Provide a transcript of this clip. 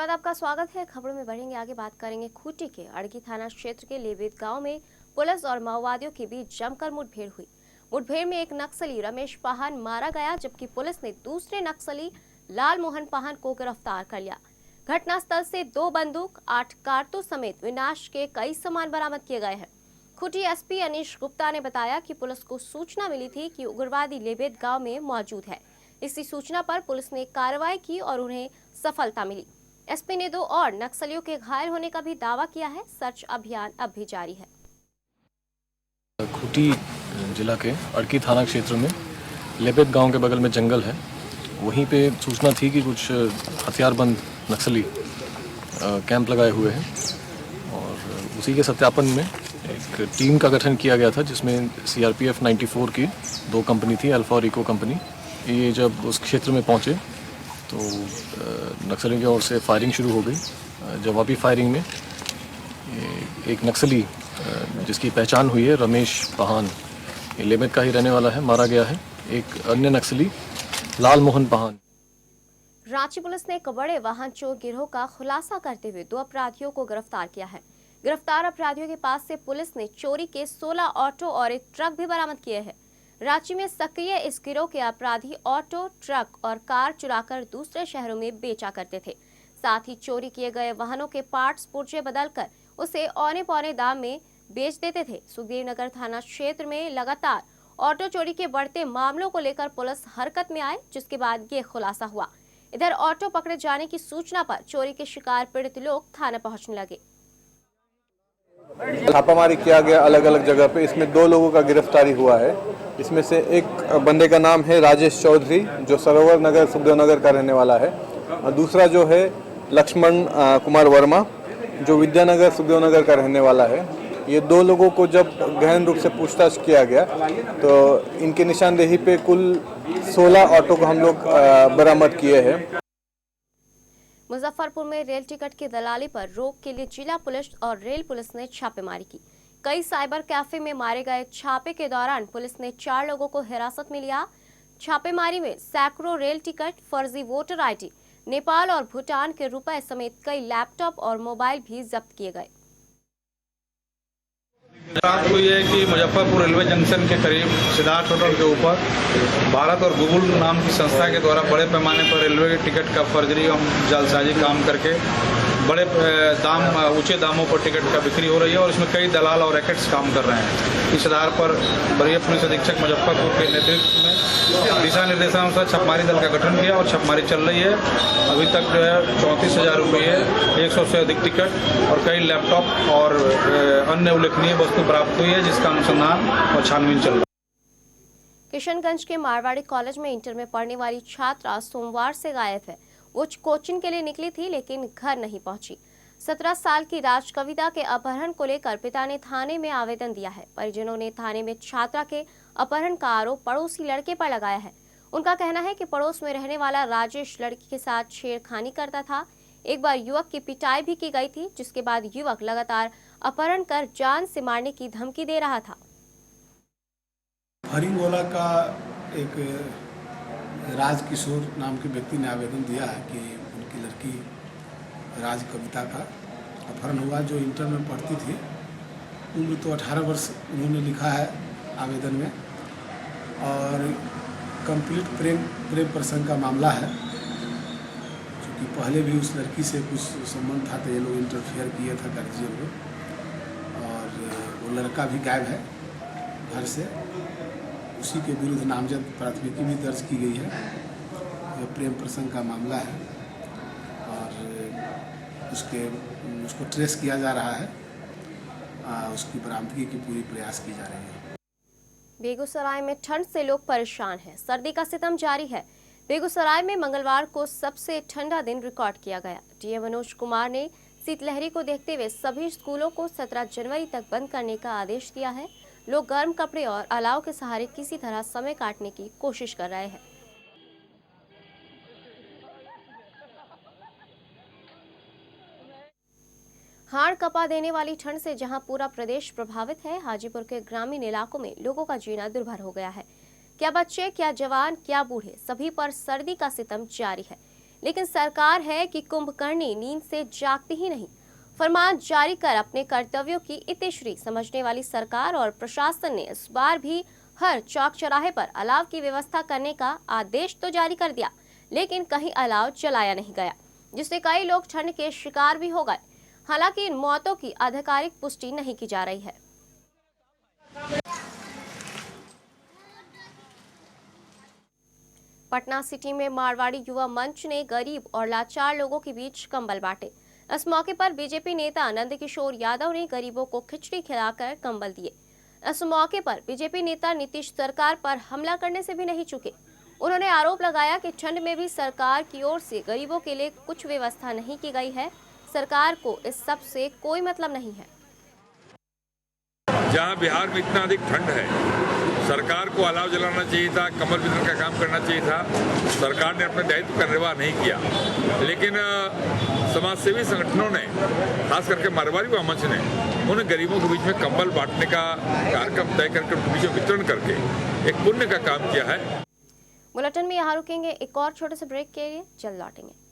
धन्यवाद, आपका स्वागत है। खबरों में बढ़ेंगे आगे, बात करेंगे खूंटी के अड़की थाना क्षेत्र के लेवेद गांव में पुलिस और माओवादियों के बीच जमकर मुठभेड़ हुई। मुठभेड़ में एक नक्सली रमेश पाहन मारा गया, जबकि पुलिस ने दूसरे नक्सली लाल मोहन पाहन को गिरफ्तार कर लिया। घटनास्थल से 2 बंदूक, 8 कारतूस समेत विनाश के कई सामान बरामद किए गए हैं। खूंटी एसपी अनीश गुप्ता ने बताया कि पुलिस को सूचना मिली थी कि उग्रवादी लेवेद गांव में मौजूद है। इसी सूचना पर पुलिस ने कार्रवाई की और उन्हें सफलता मिली। एसपी ने 2 और नक्सलियों के घायल होने का भी दावा किया है। सर्च अभियान अब भी जारी है। खूंटी जिला के अड़की थाना क्षेत्र में लेवेद गांव के बगल में जंगल है, वहीं पे सूचना थी कि कुछ हथियारबंद नक्सली कैंप लगाए हुए हैं और उसी के सत्यापन में एक टीम का गठन किया गया था, जिसमें सीआरपीएफ 94 की 2 कंपनी थी, अल्फा और इको कंपनी। ये जब उस क्षेत्र में पहुंचे तो नक्सलियों की ओर से फायरिंग शुरू हो गई। जवाबी फायरिंग में एक नक्सली जिसकी पहचान हुई है रमेश पाहन, ये लेवेद का ही रहने वाला है, मारा गया है। एक अन्य नक्सली लाल मोहन पाहन। रांची पुलिस ने एक बड़े वाहन चोर गिरोह का खुलासा करते हुए 2 अपराधियों को गिरफ्तार किया है। गिरफ्तार अपराधियों के पास से पुलिस ने चोरी के 16 ऑटो और एक ट्रक भी बरामद किए हैं। रांची में सक्रिय इस गिरोह के अपराधी ऑटो, ट्रक और कार चुराकर दूसरे शहरों में बेचा करते थे। साथ ही चोरी किए गए वाहनों के पार्ट्स पुर्जे बदलकर उसे औने पौने दाम में बेच देते थे। सुखदेव नगर थाना क्षेत्र में लगातार ऑटो चोरी के बढ़ते मामलों को लेकर पुलिस हरकत में आए, जिसके बाद ये खुलासा हुआ। इधर ऑटो पकड़े जाने की सूचना पर चोरी के शिकार पीड़ित लोग थाना पहुंचने लगे। छापामारी किया गया अलग अलग जगह पे, इसमें 2 लोगों का गिरफ्तारी हुआ है। इसमें से एक बंदे का नाम है राजेश चौधरी, जो सरोवर नगर सुखदेव नगर का रहने वाला है, और दूसरा जो है लक्ष्मण कुमार वर्मा, जो विद्यानगर सुखदेव नगर का रहने वाला है। ये 2 लोगों को जब गहन रूप से पूछताछ किया गया तो इनके निशानदेही पे कुल 16 ऑटो को हम लोग बरामद किए हैं। मुजफ्फरपुर में रेल टिकट की दलाली पर रोक के लिए जिला पुलिस और रेल पुलिस ने छापेमारी की। कई साइबर कैफे में मारे गए छापे के दौरान पुलिस ने 4 लोगों को हिरासत में लिया। छापेमारी में सैकड़ों रेल टिकट, फर्जी वोटर आईडी, नेपाल और भूटान के रुपए समेत कई लैपटॉप और मोबाइल भी जब्त किए गए। रात को ये है कि मुजफ्फरपुर रेलवे जंक्शन के करीब सिद्धार्थ होटल के ऊपर भारत और गूगल नाम की संस्था के द्वारा बड़े पैमाने पर रेलवे के टिकट का फर्जरी एवं जालसाजी काम करके बड़े ऊंचे दामों पर टिकट का बिक्री हो रही है और इसमें कई दलाल और रैकेट्स काम कर रहे हैं। इस आधार पर वरीय पुलिस अधीक्षक मुजफ्फरपुर के नेतृत्व में दिशा निर्देशानुसार छापेमारी दल का गठन किया और छापेमारी चल रही है। अभी तक जो है 34,000 रुपये, 100 से अधिक टिकट और कई लैपटॉप और अन्य उल्लेखनीय वस्तु प्राप्त हुई है, जिसका अनुसंधान और छानबीन चल रहा है। किशनगंज के मारवाड़ी कॉलेज में इंटर में पढ़ने वाली छात्रा सोमवार से गायब है। वो कोचिंग के लिए निकली थी लेकिन घर नहीं पहुंची। 17 साल की राज कविता के अपहरण को लेकर पिता ने थाने में आवेदन दिया है। परिजनों ने थाने में छात्रा के अपहरण का आरोप पड़ोसी लड़के पर लगाया है। उनका कहना है कि पड़ोस में रहने वाला राजेश लड़की के साथ छेड़खानी करता था। एक बार युवक की पिटाई भी की गई थी, जिसके बाद युवक लगातार अपहरण कर जान से मारने की धमकी दे रहा था। हरिंगोला का एक राज किशोर नाम के व्यक्ति ने आवेदन दिया है कि उनकी लड़की राज कविता का अपहरण हुआ, जो इंटर में पढ़ती थी। उम्र तो 18 वर्ष उन्होंने लिखा है आवेदन में, और कंप्लीट प्रेम प्रसंग का मामला है, क्योंकि पहले भी उस लड़की से कुछ संबंध था, तो ये लोग इंटरफेयर किए थे गार्जियन को, और वो लड़का भी गायब है घर से। उसी के विरुद्ध नामजद प्राथमिकी भी दर्ज की गई है। यह प्रेम प्रसंग का मामला है और उसको ट्रेस किया जा रहा है। उसकी बरामदगी की पूरी प्रयास की जा रही है। बेगूसराय में ठंड से लोग परेशान हैं। सर्दी का सितम जारी है। बेगूसराय में मंगलवार को सबसे ठंडा दिन रिकॉर्ड किया गया। डीएम मनोज कुमार ने शीतलहरी को देखते हुए सभी स्कूलों को 17 जनवरी तक बंद करने का आदेश दिया है। लोग गर्म कपड़े और अलाव के सहारे किसी तरह समय काटने की कोशिश कर रहे हैं। हाड़ कपा देने वाली ठंड से जहां पूरा प्रदेश प्रभावित है, हाजीपुर के ग्रामीण इलाकों में लोगों का जीना दुर्भर हो गया है। क्या बच्चे, क्या जवान, क्या बूढ़े, सभी पर सर्दी का सितम जारी है। लेकिन सरकार है कि कुंभकर्णी नींद से जागती ही नहीं। फरमान जारी कर अपने कर्तव्यों की इतिश्री समझने वाली सरकार और प्रशासन ने इस बार भी हर चौक चौराहे पर अलाव की व्यवस्था करने का आदेश तो जारी कर दिया, लेकिन कहीं अलाव जलाया नहीं गया, जिससे कई लोग ठंड के शिकार भी हो गए। हालांकि इन मौतों की आधिकारिक पुष्टि नहीं की जा रही है। पटना सिटी में मारवाड़ी युवा मंच ने गरीब और लाचार लोगों के बीच कंबल बांटे। इस मौके पर बीजेपी नेता नंदकिशोर यादव ने गरीबों को खिचड़ी खिलाकर कंबल दिए। इस मौके पर बीजेपी नेता नीतीश सरकार पर हमला करने से भी नहीं चूके। उन्होंने आरोप लगाया कि ठंड में भी सरकार की ओर से गरीबों के लिए कुछ व्यवस्था नहीं की गई है। सरकार को इस सब से कोई मतलब नहीं है। जहां बिहार में इतना अधिक ठंड है, सरकार को अलाव जलाना चाहिए था, कंबल वितरण का काम करना चाहिए था। सरकार ने अपने दायित्व का निर्वाह नहीं किया, लेकिन समाजसेवी संगठनों ने, खास करके मारवाड़ी युवा मंच ने, उन गरीबों के बीच में कंबल बांटने का कार्यक्रम तय करके उनके बीच में वितरण करके एक पुण्य का काम किया है। बुलेटिन में यहाँ रुकेंगे, एक और छोटे से ब्रेक के लिए जल्द लौटेंगे।